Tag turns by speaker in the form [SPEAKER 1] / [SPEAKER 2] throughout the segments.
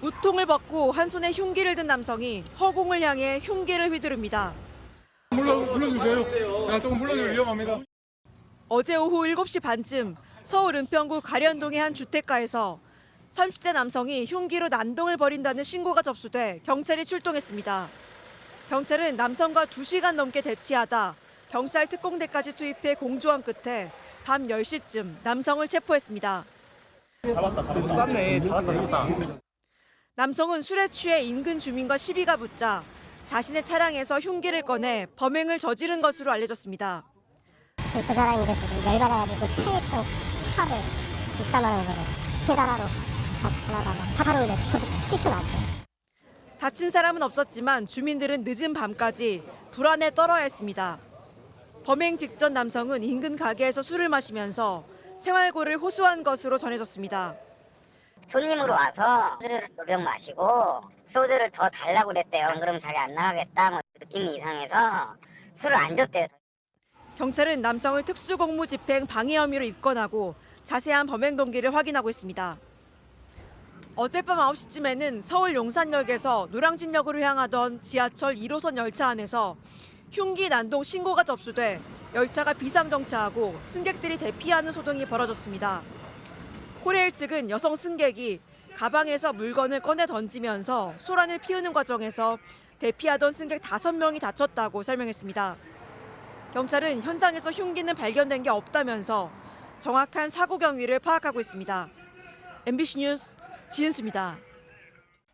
[SPEAKER 1] 우통을 벗고 한 손에 흉기를 든 남성이 허공을 향해 흉기를 휘두릅니다.
[SPEAKER 2] 물러주세요. 야, 조금 물러주세요. 위험합니다.
[SPEAKER 1] 어제 오후 7시 반쯤 서울 은평구 가련동의 한 주택가에서 30대 남성이 흉기로 난동을 벌인다는 신고가 접수돼 경찰이 출동했습니다. 경찰은 남성과 2시간 넘게 대치하다 경찰 특공대까지 투입해 공조한 끝에 밤 10시쯤 남성을 체포했습니다.
[SPEAKER 3] 잡았다. 쌌네. 잡았다.
[SPEAKER 1] 남성은 술에 취해 인근 주민과 시비가 붙자 자신의 차량에서 흉기를 꺼내 범행을 저지른 것으로 알려졌습니다.
[SPEAKER 4] 그 사람이 그래서 열받아가지고 차에 있던 차를 뒷담화는 거를 페달하러 하다가 바로 이제 뛰쳐나왔죠.
[SPEAKER 1] 다친 사람은 없었지만 주민들은 늦은 밤까지 불안에 떨어야 했습니다. 범행 직전 남성은 인근 가게에서 술을 마시면서 생활고를 호소한 것으로 전해졌습니다.
[SPEAKER 4] 손님으로 와서 소주를 몇 병 마시고 소주를 더 달라고 그랬대요. 그럼 자기 안 나가겠다. 뭐 느낌이 이상해서 술을 안 줬대요.
[SPEAKER 1] 경찰은 남성을 특수공무집행 방해 혐의로 입건하고 자세한 범행 동기를 확인하고 있습니다. 어젯밤 9시쯤에는 서울 용산역에서 노량진역으로 향하던 지하철 1호선 열차 안에서 흉기 난동 신고가 접수돼 열차가 비상정차하고 승객들이 대피하는 소동이 벌어졌습니다. 코레일 측은 여성 승객이 가방에서 물건을 꺼내 던지면서 소란을 피우는 과정에서 대피하던 승객 5명이 다쳤다고 설명했습니다. 경찰은 현장에서 흉기는 발견된 게 없다면서 정확한 사고 경위를 파악하고 있습니다. MBC 뉴스 지은수입니다.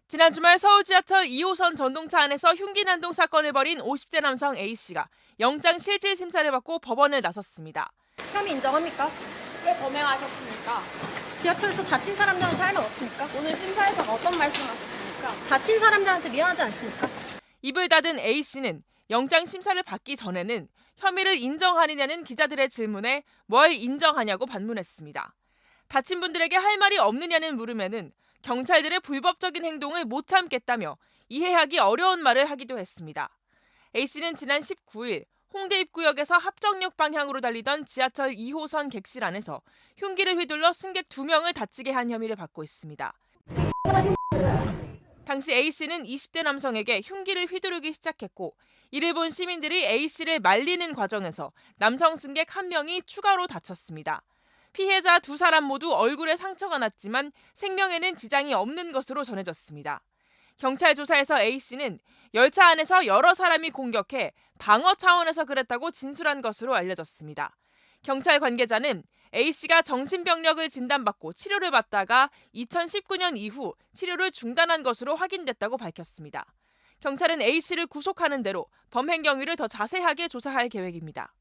[SPEAKER 5] 지난 주말 서울 지하철 2호선 전동차 안에서 흉기 난동 사건을 벌인 50대 남성 A씨가 영장 실질 심사를 받고 법원을 나섰습니다.
[SPEAKER 6] 혐의 인정합니까?
[SPEAKER 7] 왜 범행하셨습니까?
[SPEAKER 6] 지하철에서 다친 사람들한테 할 말 없습니까?
[SPEAKER 7] 오늘 심사에서 어떤 말씀하셨습니까?
[SPEAKER 6] 다친 사람들한테 미안하지 않습니까?
[SPEAKER 5] 입을 닫은 A씨는 영장 심사를 받기 전에는 혐의를 인정하느냐는 기자들의 질문에 뭘 인정하냐고 반문했습니다. 다친 분들에게 할 말이 없느냐는 물음에는 경찰들의 불법적인 행동을 못 참겠다며 이해하기 어려운 말을 하기도 했습니다. A씨는 지난 19일 홍대 입구역에서 합정역 방향으로 달리던 지하철 2호선 객실 안에서 흉기를 휘둘러 승객 2명을 다치게 한 혐의를 받고 있습니다. 당시 A씨는 20대 남성에게 흉기를 휘두르기 시작했고 이를 본 시민들이 A씨를 말리는 과정에서 남성 승객 1명이 추가로 다쳤습니다. 피해자 2사람 모두 얼굴에 상처가 났지만 생명에는 지장이 없는 것으로 전해졌습니다. 경찰 조사에서 A씨는 열차 안에서 여러 사람이 공격해 방어 차원에서 그랬다고 진술한 것으로 알려졌습니다. 경찰 관계자는 A씨가 정신병력을 진단받고 치료를 받다가 2019년 이후 치료를 중단한 것으로 확인됐다고 밝혔습니다. 경찰은 A씨를 구속하는 대로 범행 경위를 더 자세하게 조사할 계획입니다.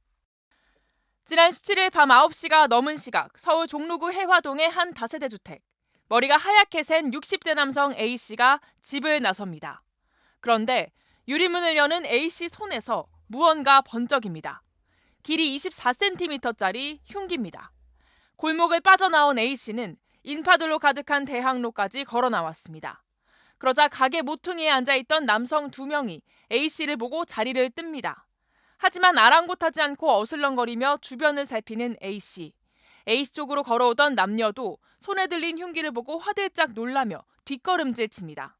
[SPEAKER 5] 지난 17일 밤 9시가 넘은 시각 서울 종로구 해화동의 한 다세대 주택. 머리가 하얗게 센 60대 남성 A씨가 집을 나섭니다. 그런데 유리문을 여는 A씨 손에서 무언가 번쩍입니다. 길이 24cm짜리 흉기입니다. 골목을 빠져나온 A씨는 인파들로 가득한 대학로까지 걸어 나왔습니다. 그러자 가게 모퉁이에 앉아있던 남성 2명이 A씨를 보고 자리를 뜹니다. 하지만 아랑곳하지 않고 어슬렁거리며 주변을 살피는 A씨. A씨 쪽으로 걸어오던 남녀도 손에 들린 흉기를 보고 화들짝 놀라며 뒷걸음질 칩니다.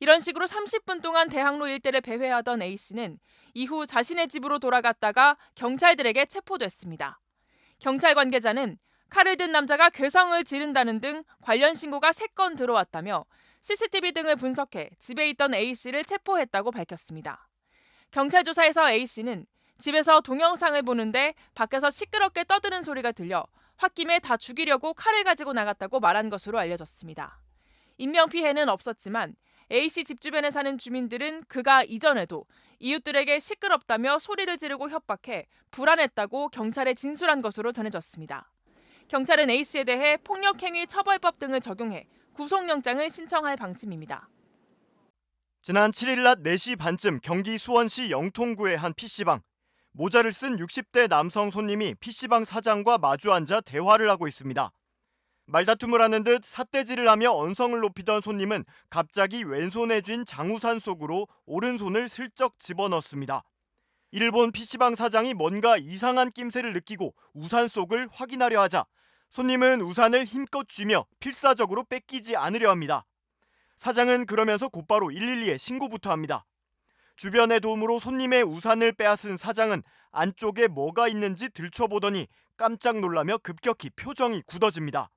[SPEAKER 5] 이런 식으로 30분 동안 대학로 일대를 배회하던 A씨는 이후 자신의 집으로 돌아갔다가 경찰들에게 체포됐습니다. 경찰 관계자는 칼을 든 남자가 괴성을 지른다는 등 관련 신고가 3건 들어왔다며 CCTV 등을 분석해 집에 있던 A씨를 체포했다고 밝혔습니다. 경찰 조사에서 A씨는 집에서 동영상을 보는데 밖에서 시끄럽게 떠드는 소리가 들려 홧김에 다 죽이려고 칼을 가지고 나갔다고 말한 것으로 알려졌습니다. 인명피해는 없었지만 A씨 집 주변에 사는 주민들은 그가 이전에도 이웃들에게 시끄럽다며 소리를 지르고 협박해 불안했다고 경찰에 진술한 것으로 전해졌습니다. 경찰은 A씨에 대해 폭력행위 처벌법 등을 적용해 구속영장을 신청할 방침입니다.
[SPEAKER 3] 지난 7일 낮 4시 반쯤 경기 수원시 영통구의 한 PC방. 모자를 쓴 60대 남성 손님이 PC방 사장과 마주 앉아 대화를 하고 있습니다. 말다툼을 하는 듯 삿대질을 하며 언성을 높이던 손님은 갑자기 왼손에 쥔 장우산 속으로 오른손을 슬쩍 집어넣습니다. 이를 본 PC방 사장이 뭔가 이상한 낌새를 느끼고 우산 속을 확인하려 하자 손님은 우산을 힘껏 쥐며 필사적으로 뺏기지 않으려 합니다. 사장은 그러면서 곧바로 112에 신고부터 합니다. 주변의 도움으로 손님의 우산을 빼앗은 사장은 안쪽에 뭐가 있는지 들춰보더니 깜짝 놀라며 급격히 표정이 굳어집니다.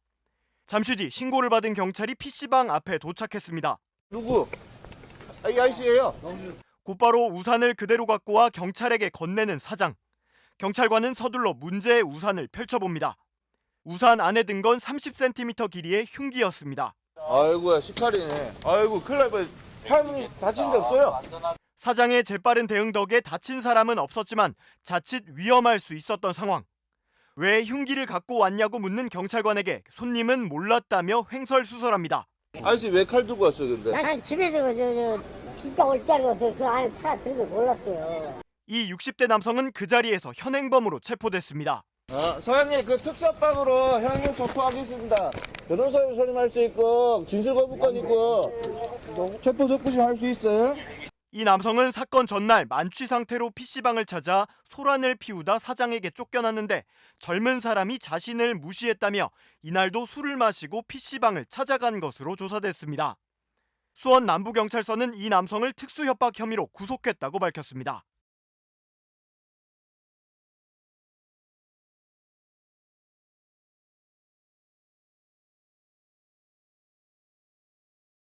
[SPEAKER 3] 잠시 뒤 신고를 받은 경찰이 PC방 앞에 도착했습니다.
[SPEAKER 2] 누구? 이 아저씨예요.
[SPEAKER 3] 곧바로 우산을 그대로 갖고 와 경찰에게 건네는 사장. 경찰관은 서둘러 문제의 우산을 펼쳐봅니다. 우산 안에 든 건 30cm 길이의 흉기였습니다.
[SPEAKER 2] 아이고야, 식칼이네. 아이고, 큰일 날 뻔. 사장님 다친 데 없어요?
[SPEAKER 3] 사장의 재빠른 대응 덕에 다친 사람은 없었지만 자칫 위험할 수 있었던 상황. 왜 흉기를 갖고 왔냐고 묻는 경찰관에게 손님은 몰랐다며 횡설수설합니다.
[SPEAKER 2] 아저씨 왜 칼 들고 왔어요, 근데?
[SPEAKER 8] 난 집에서 비가 올 줄 알고 그 안에 차 들고 몰랐어요.
[SPEAKER 3] 이 60대 남성은 그 자리에서 현행범으로 체포됐습니다.
[SPEAKER 2] 사장님, 그 특사방으로 현행 접수하겠습니다. 변호사 소림할 수 있고, 진술 거부권 있고, 체포 적부심 할 수 있어요?
[SPEAKER 3] 이 남성은 사건 전날 만취 상태로 PC방을 찾아 소란을 피우다 사장에게 쫓겨났는데 젊은 사람이 자신을 무시했다며 이날도 술을 마시고 PC방을 찾아간 것으로 조사됐습니다. 수원 남부경찰서는 이 남성을 특수협박 혐의로 구속했다고 밝혔습니다.